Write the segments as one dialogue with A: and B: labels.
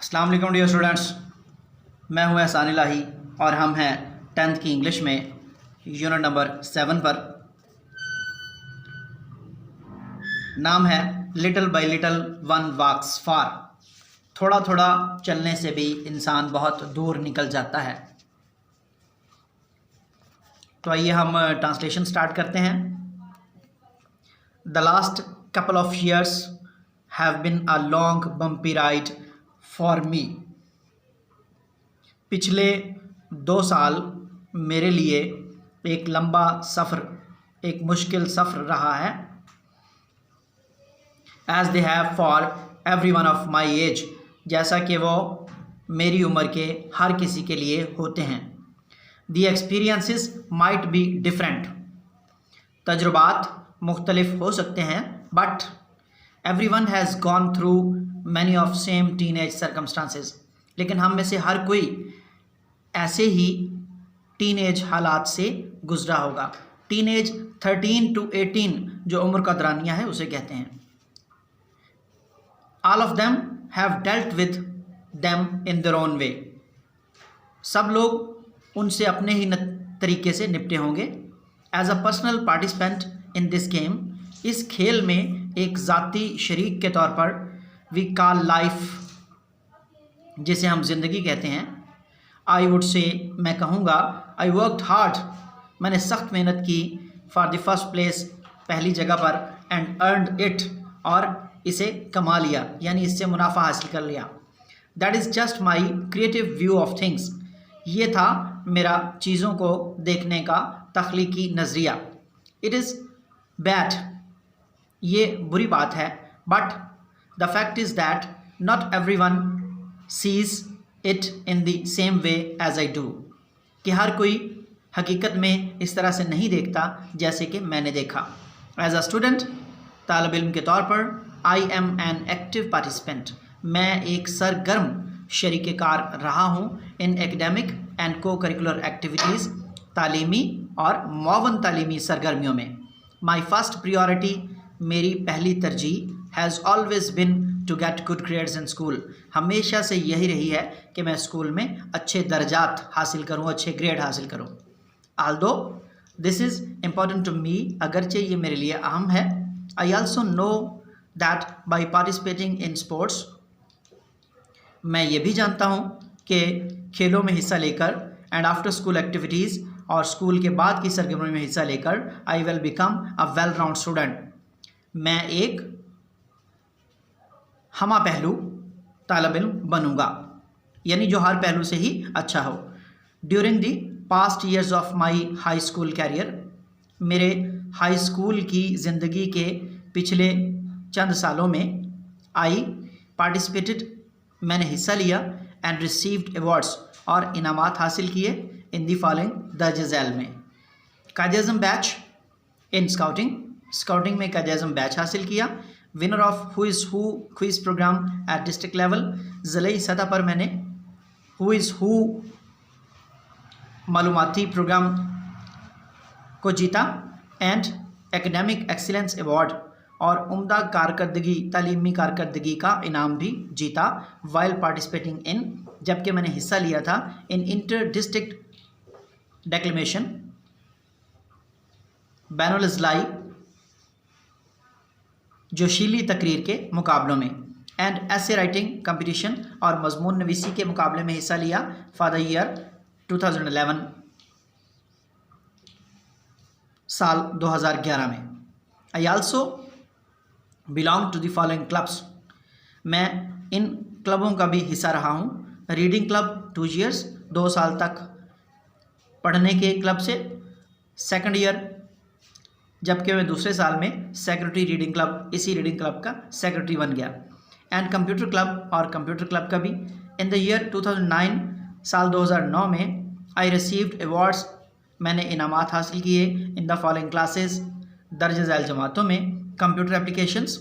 A: अस्सलाम वालेकुम dear students, मैं हूं एहसान इलाही और हम हैं 10th की इंग्लिश में यूनिट नंबर 7 पर। नाम है लिटिल बाय लिटिल वन वॉक्स फार। थोड़ा थोड़ा चलने से भी इंसान बहुत दूर निकल जाता है। तो आइए हम ट्रांसलेशन स्टार्ट करते हैं। The last couple of years have been a long bumpy ride for me. पिछले 2 साल मेरे लिए एक लंबा सफ़र, एक मुश्किल सफ़र रहा है। As they have for everyone of my age, जैसा कि वो मेरी उम्र के हर किसी के लिए होते हैं। The experiences might be different. तजुर्बात मुख्तलिफ हो सकते हैं, but everyone has gone through many of same teenage circumstances. लेकिन हम में से हर कोई ऐसे ही टीनेज हालात से गुजरा होगा। टीनेज 13 to 18 जो उम्र का दौरानिया है उसे कहते हैं। All of them have dealt with them in their own way. सब लोग उनसे अपने ही तरीके से निपटे होंगे। As a personal participant in this game, इस खेल में एक ज़ाती शरीक के तौर पर we call life, जिसे हम ज़िंदगी कहते हैं। I would say, मैं कहूँगा, I worked hard, मैंने सख्त मेहनत की, for the first place, पहली जगह पर, and earned it, और इसे कमा लिया, यानी इससे मुनाफा हासिल कर लिया। That is just my creative view of things. ये था मेरा चीज़ों को देखने का तख्लीकी नज़रिया। It is bad, ये बुरी बात है, but the fact is that not everyone sees it in the same way as I do. कि हर कोई हकीकत में इस तरह से नहीं देखता जैसे कि मैंने देखा। As a student, तालिब इल्म के तौर पर, I am an active participant, मैं एक सरगर्म शरीके कार रहा हूँ इन एकेडमिक एंड को करिकुलर एक्टिविटीज़, तालीमी और मुआवन तालीमी सरगर्मियों में। माई फर्स्ट प्रियोरिटी, मेरी पहली तरजीह, has always been to get good grades in school, हमेशा से यही रही है कि मैं स्कूल में अच्छे दर्जात हासिल करूँ, अच्छे ग्रेड हासिल करूँ। Although this is important to me, अगरचे ये मेरे लिए अहम है। I also know that by participating in sports, मैं ये भी जानता हूँ कि खेलों में हिस्सा लेकर एंड आफ्टर स्कूल एक्टिविटीज़, और स्कूल के बाद की सरगर्मी में हिस्सा लेकर, I will become a well round student, मैं एक हमा पहलू तालिब इल्म बनूँगा, यानी जो हर पहलू से ही अच्छा हो। During the past years of my high school career, मेरे हाई स्कूल की ज़िंदगी के पिछले चंद सालों में, आई पार्टिसिपेटेड, मैंने हिस्सा लिया, एंड रिसीव्ड अवार्ड्स, और इनामात हासिल किए, इन दी फॉलोइंग दर्ज झैल में। Quaid-e-Azam badge in scouting, scouting में कायद-ए-आज़म बैच हासिल किया। Winner of who is who quiz program at district level, ज़िले सतह पर मैंने हु इज़ हु मालूमाती प्रोग्राम को जीता, एंड एकेडमिक एक्सीलेंस अवार्ड, और उम्दा कारकर्दगी, तालीमी कारकर्दगी का इनाम भी जीता, वाइल पार्टिसिपेटिंग इन, जबकि मैंने हिस्सा लिया था इन इंटर डिस्ट्रिक्ट डेक्लेमेशन, बैनुल अज़लाई जोशीली तकरीर के मुकाबलों में, एंड ऐसे राइटिंग कंपटीशन और मजमून नवीसी के मुकाबले में हिस्सा लिया फॉर द ईयर 2011, साल 2011 में। I also belong to the following clubs, मैं इन क्लबों का भी हिस्सा रहा हूँ। रीडिंग क्लब 2 years, 2 साल तक पढ़ने के क्लब से, सेकंड ईयर, जबकि मैं दूसरे साल में सेक्रेटरी रीडिंग क्लब, इसी रीडिंग क्लब का सेक्रेटरी बन गया, एंड कंप्यूटर क्लब, और कंप्यूटर क्लब का भी। इन द ईयर 2009, साल 2009 में, आई रिसीव्ड अवार्ड्स, मैंने इनामात हासिल किए इन द फॉलोइंग क्लासेस, दर्ज झैल जमातों में। कंप्यूटर एप्लीकेशंस,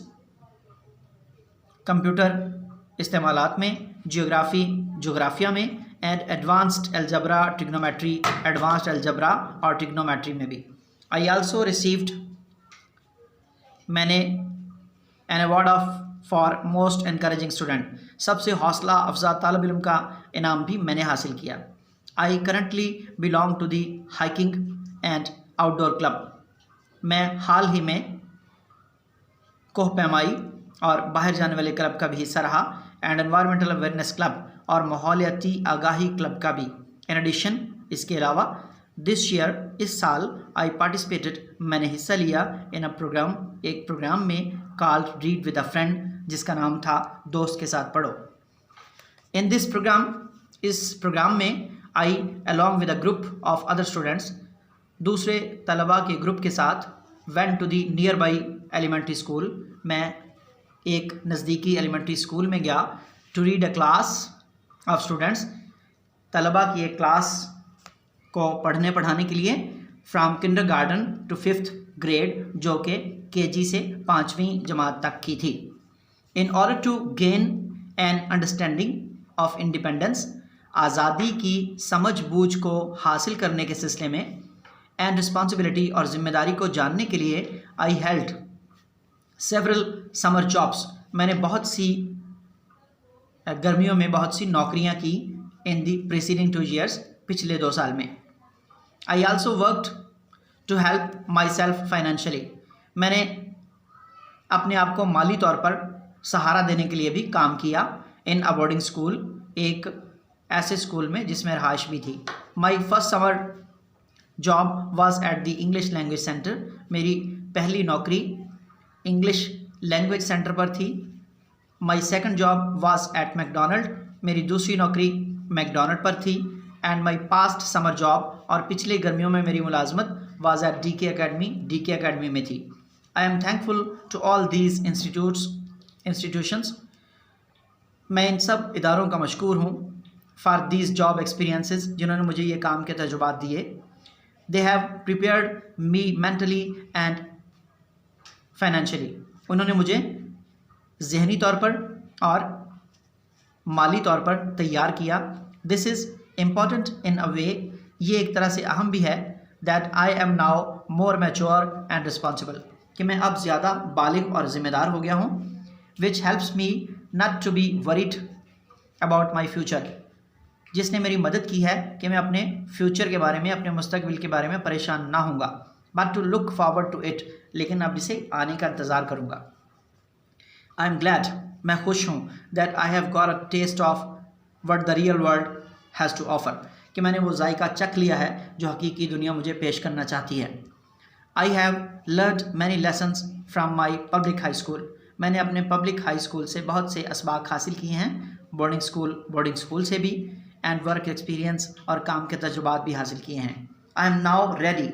A: कंप्यूटर इस्तेमालात में, जियोग्राफी, जोग्राफिया में, and advanced algebra, trigonometry, advanced algebra और ट्रिग्नोमेट्री में भी। आई आल्सो रिसीव्ड, मैंने an award of for most encouraging student, सबसे हौसला अफजा तालिब इल्म का इनाम भी मैंने हासिल किया। I currently belong to the hiking and outdoor club, मैं हाल ही में कोह पैमाई और बाहर जाने वाले क्लब का भी हिस्सा रहा, एंड एनवायरमेंटल अवेयरनेस क्लब और माहौलियाती आगाही क्लब का भी। इन एडिशन, इसके अलावा दिस ईयर, इस साल, आई पार्टिसिपेटेड, मैंने हिस्सा लिया इन अ प्रोग्राम, एक प्रोग्राम में called read with a friend, जिसका नाम था दोस्त के साथ पढ़ो। इन दिस प्रोग्राम, इस प्रोग्राम में I along with a group of other students, दूसरे तलबा के ग्रुप के साथ, went to the nearby elementary school, मैं एक नज़दीकी एलिमेंट्री स्कूल में गया, to read a class of students, तलबा की एक क्लास को पढ़ने पढ़ाने के लिए, from kindergarten to 5th grade, जो कि KG से 5वीं जमात तक की थी। In order to gain an understanding of independence, आज़ादी की समझ बूझ को हासिल करने के सिलसिले में, एंड रिस्पॉन्सिबिलिटी और ज़िम्मेदारी को जानने के लिए, I held several summer jobs, मैंने बहुत सी गर्मियों में बहुत सी नौकरियां की, इन दी प्रीसीडिंग 2 years, पिछले 2 साल में। I also worked to help my self financially, मैंने अपने आप को माली तौर पर सहारा देने के लिए भी काम किया, इन अ बोर्डिंग स्कूल, एक ऐसे स्कूल में जिसमें रहाइश भी थी। My first summer job was at the English language centre, मेरी पहली नौकरी इंग्लिश लैंग्वेज सेंटर पर थी। My second job was at McDonald, मेरी दूसरी नौकरी मैकडोनल्ड पर थी। And my past summer job, और पिछले गर्मियों में मेरी मुलाजमत, वाज एट DK अकेडमी में थी। I am thankful to all these institutions, मैं इन सब इदारों का मशकूर हूँ, फॉर दीज जॉब एक्सपीरियंसेस, जिन्होंने मुझे ये काम के तजुर्बात दिए। They have prepared me mentally and financially, उन्होंने मुझे जहनी तौर पर और माली तौर पर तैयार किया। दिस इज़ इम्पॉर्टेंट इन अ वे, ये एक तरह से अहम भी है, that I am now more mature and responsible, कि मैं अब ज़्यादा बालिग और ज़िम्मेदार हो गया हूँ। Which helps me not to be worried about my future, जिसने मेरी मदद की है कि मैं अपने फ्यूचर के बारे में, अपने मुस्तकबिल के बारे में परेशान ना होऊंगा, but to look forward to it, लेकिन अब इसे आने का इंतज़ार करूँगा। आई एम ग्लैड, मैं खुश हूँ, that I have got a taste of what the real world has to offer, कि मैंने वो जायका चख लिया है जो हकीकी दुनिया मुझे पेश करना चाहती है। I have learned many lessons from my public high school, मैंने अपने पब्लिक हाई स्कूल से बहुत से असबाक हासिल किए हैं, बोर्डिंग स्कूल से भी, एंड वर्क एक्सपीरियंस और काम के तजुर्बात भी हासिल किए हैं। आई एम नाउ रेडी,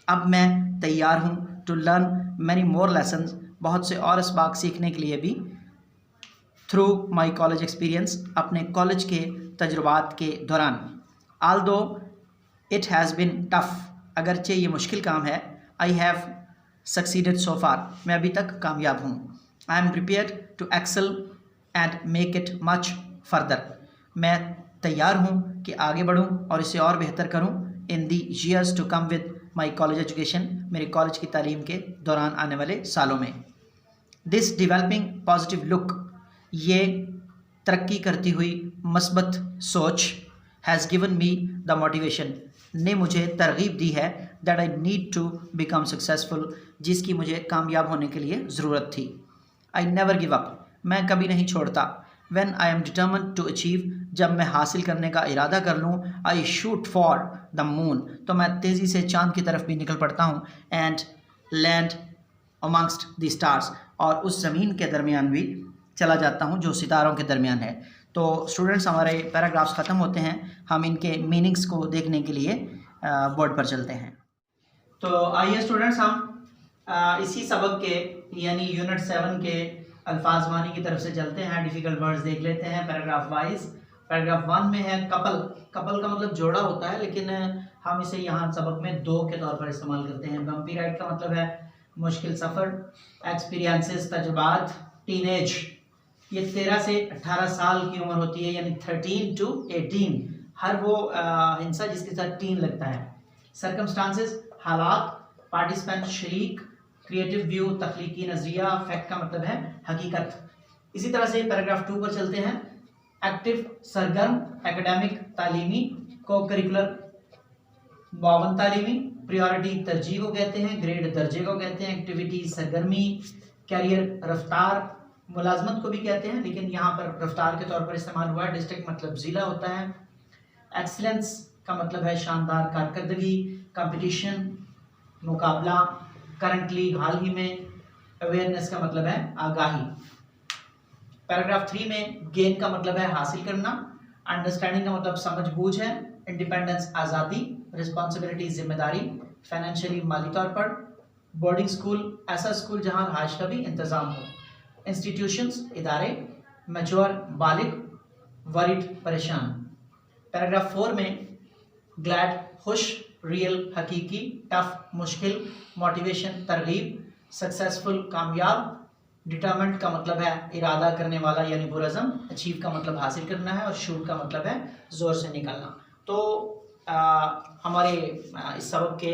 A: अब मैं तैयार हूँ, to learn many more lessons, बहुत से और असबाक सीखने के लिए भी, थ्रू माई कॉलेज एक्सपीरियंस, अपने कॉलेज के तजुर्बात के दौरान। Although it has been tough, अगरचे ये मुश्किल काम है, आई हैव सक्सीडेड सो फार, मैं अभी तक कामयाब हूँ। I am prepared to excel and make it much further, मैं तैयार हूँ कि आगे बढ़ूँ और इसे और बेहतर करूँ, in the years to come with my college education, मेरे कॉलेज की तालीम के दौरान आने वाले सालों में। दिस डिवेलपिंग पॉजिटिव लुक, ये तरक्की करती हुई मस्बत सोच, has given me the motivation, ने मुझे तरगीब दी है, that I need to become successful, जिसकी मुझे कामयाब होने के लिए ज़रूरत थी। आई नेवर गिव अप, मैं कभी नहीं छोड़ता। When I am determined to achieve, जब मैं हासिल करने का इरादा कर लूँ, I shoot for the moon, तो मैं तेज़ी से चाँद की तरफ भी निकल पड़ता हूँ, and land amongst the stars, और उस ज़मीन के दरमियान भी चला जाता हूँ जो सितारों के दरमियान है। तो स्टूडेंट्स, हमारे पैराग्राफ्स ख़त्म होते हैं, हम इनके मीनिंग्स को देखने के लिए बोर्ड पर चलते हैं। तो आइए स्टूडेंट्स, हम इसी सबक के यानी यूनिट 7 के अल्फाज मानी की तरफ से चलते हैं। डिफ़िकल्ट वर्ड्स देख लेते हैं पैराग्राफ वाइज। पैराग्राफ 1 में है कपल, कपल का मतलब जोड़ा होता है, लेकिन हम इसे यहाँ सबक में 2 के तौर पर इस्तेमाल करते हैं। बम्पी राइड का मतलब है मुश्किल सफ़र, एक्सपीरियंसेस तजुर्बात, टीनेज, ये 13 से 18 साल की उम्र होती है, यानी 13 to 18, हर वो हिंसा जिसके साथ टीन लगता है। सर्कमस्टांसेस, हालात, पार्टिसिपेंट, शरीक, क्रिएटिव व्यू, तख्लीकी नज़रिया, फैक्ट का मतलब है हकीकत, इसी तरह से पैराग्राफ 2 पर चलते हैं। एक्टिव सरगर्म, एकेडमिक तालीमी, को करिकुलर मुआवन तालीमी, प्रायोरिटी तरजीह को कहते हैं, ग्रेड दर्जे को कहते हैं, एक्टिविटी सरगर्मी, कैरियर रफ्तार, मुलाजमत को भी कहते हैं लेकिन यहाँ पर रफ्तार के तौर पर इस्तेमाल हुआ है। डिस्ट्रिक्ट मतलब ज़िला होता है। एक्सीलेंस का मतलब है शानदार कारकर्दगी, कंपटीशन मुकाबला, करंटली हाल ही में, अवेयरनेस का मतलब है आगाही। पैराग्राफ 3 में गेन का मतलब है हासिल करना, अंडरस्टैंडिंग का मतलब समझ बूझ है, इंडिपेंडेंस आज़ादी, रिस्पॉन्सिबिलिटी जिम्मेदारी, फाइनेंशियली माली तौर पर, बोर्डिंग स्कूल ऐसा स्कूल जहां रहायश का भी इंतजाम हो, इंस्टीट्यूशंस इदारे, मैच्योर बालिग, वरीड परेशान। पैराग्राफ 4 में ग्लैड खुश, रियल हकीकी, टफ मुश्किल, मोटिवेशन तरगीब, सक्सेसफुल कामयाब, डिटरमेंट का मतलब है इरादा करने वाला यानी पुरज़म, अचीव का मतलब हासिल करना है और शूट का मतलब है ज़ोर से निकालना। तो हमारे इस सबक के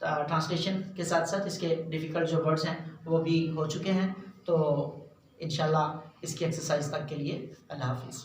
A: ट्रांसलेशन के साथ साथ इसके डिफ़िकल्ट जो वर्ड्स हैं वो भी हो चुके हैं। तो इंशाल्लाह इसकी एक्सरसाइज तक के लिए अल्लाह हाफिज़।